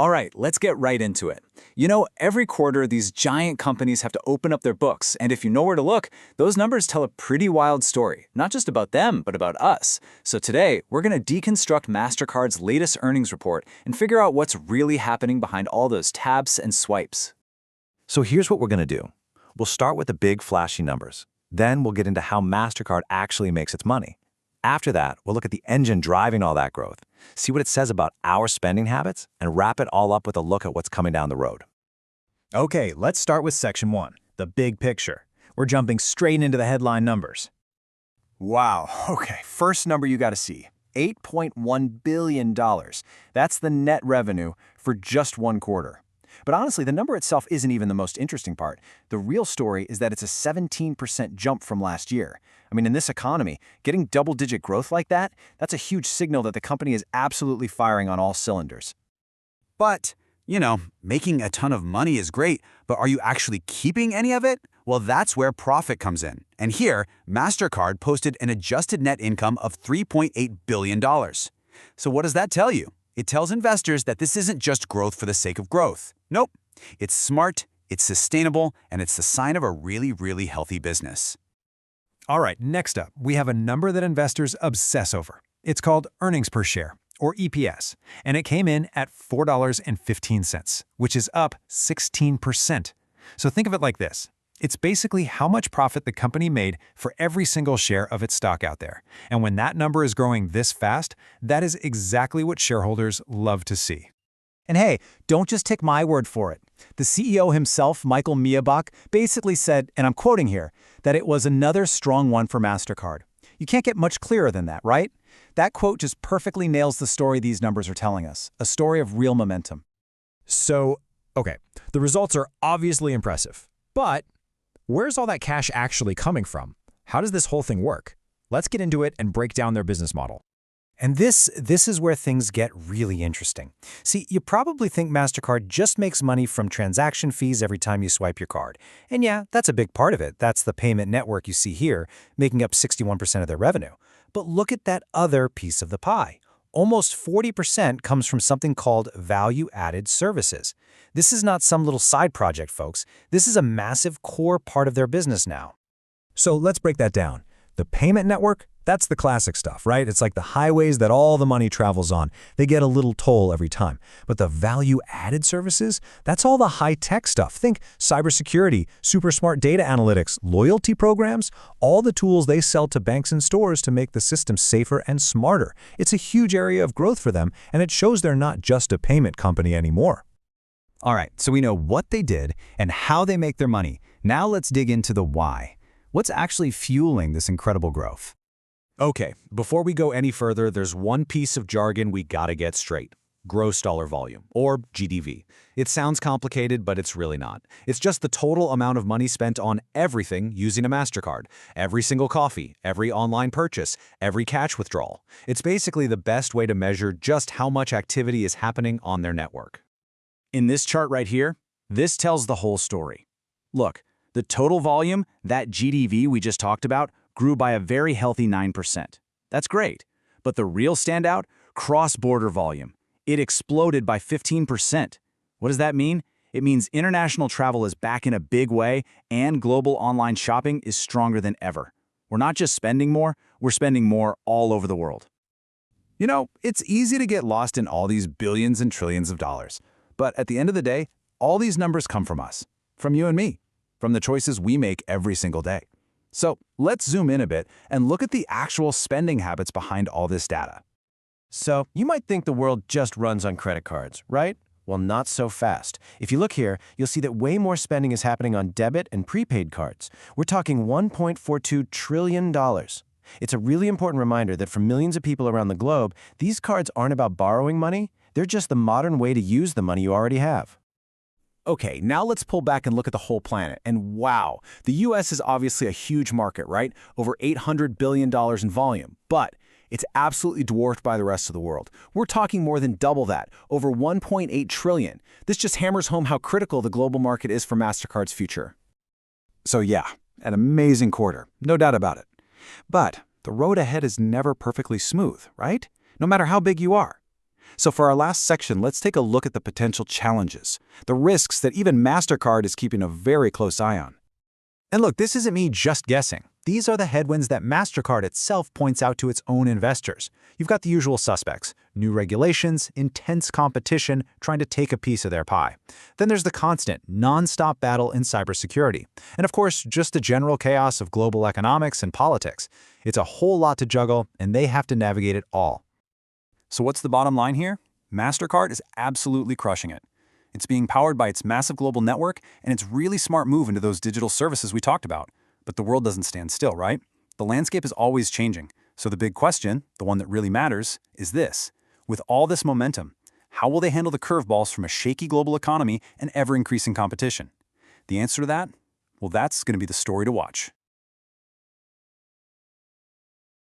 All right, let's get right into it. You know, every quarter, these giant companies have to open up their books, and if you know where to look, those numbers tell a pretty wild story, not just about them, but about us. So today, we're going to deconstruct Mastercard's latest earnings report and figure out what's really happening behind all those tabs and swipes. So here's what we're going to do. We'll start with the big flashy numbers. Then we'll get into how Mastercard actually makes its money. After that, we'll look at the engine driving all that growth, see what it says about our spending habits, and wrap it all up with a look at what's coming down the road. Okay, let's start with Section 1, the big picture. We're jumping straight into the headline numbers. Wow, okay, first number you gotta see, $8.1 billion. That's the net revenue for just one quarter. But honestly, the number itself isn't even the most interesting part. The real story is that it's a 17% jump from last year. I mean, in this economy, getting double-digit growth like that, that's a huge signal that the company is absolutely firing on all cylinders. But, making a ton of money is great, but are you actually keeping any of it? Well, that's where profit comes in. And here, Mastercard posted an adjusted net income of $3.8 billion. So what does that tell you? It tells investors that this isn't just growth for the sake of growth. Nope. It's smart, it's sustainable, and it's the sign of a really, really healthy business. All right, next up, we have a number that investors obsess over. It's called earnings per share, or EPS, and it came in at $4.15, which is up 16%. So think of it like this. It's basically how much profit the company made for every single share of its stock out there. And when that number is growing this fast, that is exactly what shareholders love to see. And hey, don't just take my word for it. The CEO himself, Michael Miebach, basically said, and I'm quoting here, that it was another strong one for Mastercard. You can't get much clearer than that, right? That quote just perfectly nails the story these numbers are telling us, a story of real momentum. So, okay, the results are obviously impressive, but where's all that cash actually coming from? How does this whole thing work? Let's get into it and break down their business model. And this is where things get really interesting. See, you probably think Mastercard just makes money from transaction fees every time you swipe your card. And yeah, that's a big part of it. That's the payment network you see here, making up 61% of their revenue. But look at that other piece of the pie. Almost 40% comes from something called value-added services. This is not some little side project, folks. This is a massive core part of their business now. So let's break that down. The payment network, that's the classic stuff, right? It's like the highways that all the money travels on. They get a little toll every time. But the value-added services, that's all the high-tech stuff. Think cybersecurity, super smart data analytics, loyalty programs, all the tools they sell to banks and stores to make the system safer and smarter. It's a huge area of growth for them, and it shows they're not just a payment company anymore. All right, so we know what they did and how they make their money. Now let's dig into the why. What's actually fueling this incredible growth? Okay, before we go any further, there's one piece of jargon we gotta get straight. Gross dollar volume, or GDV. It sounds complicated, but it's really not. It's just the total amount of money spent on everything using a Mastercard. Every single coffee, every online purchase, every cash withdrawal. It's basically the best way to measure just how much activity is happening on their network. In this chart right here, this tells the whole story. Look, the total volume, that GDV we just talked about, grew by a very healthy 9%. That's great. But the real standout? Cross-border volume. It exploded by 15%. What does that mean? It means international travel is back in a big way, and global online shopping is stronger than ever. We're not just spending more, we're spending more all over the world. It's easy to get lost in all these billions and trillions of dollars. But at the end of the day, all these numbers come from us, from you and me, from the choices we make every single day. So let's zoom in a bit and look at the actual spending habits behind all this data. So you might think the world just runs on credit cards, right? Well, not so fast. If you look here, you'll see that way more spending is happening on debit and prepaid cards. We're talking $1.42 trillion. It's a really important reminder that for millions of people around the globe, these cards aren't about borrowing money. They're just the modern way to use the money you already have. Okay, now let's pull back and look at the whole planet. And wow, the US is obviously a huge market, right? Over $800 billion in volume. But it's absolutely dwarfed by the rest of the world. We're talking more than double that, over $1.8 trillion. This just hammers home how critical the global market is for Mastercard's future. So yeah, an amazing quarter, no doubt about it. But the road ahead is never perfectly smooth, right? No matter how big you are. So for our last section, let's take a look at the potential challenges, the risks that even Mastercard is keeping a very close eye on. And look, this isn't me just guessing. These are the headwinds that Mastercard itself points out to its own investors. You've got the usual suspects: new regulations, intense competition, trying to take a piece of their pie. Then there's the constant, non-stop battle in cybersecurity. And of course, just the general chaos of global economics and politics. It's a whole lot to juggle, and they have to navigate it all. So what's the bottom line here? Mastercard is absolutely crushing it. It's being powered by its massive global network and its really smart move into those digital services we talked about. But the world doesn't stand still, right? The landscape is always changing. So the big question, the one that really matters, is this. With all this momentum, how will they handle the curveballs from a shaky global economy and ever-increasing competition? The answer to that? Well, that's going to be the story to watch.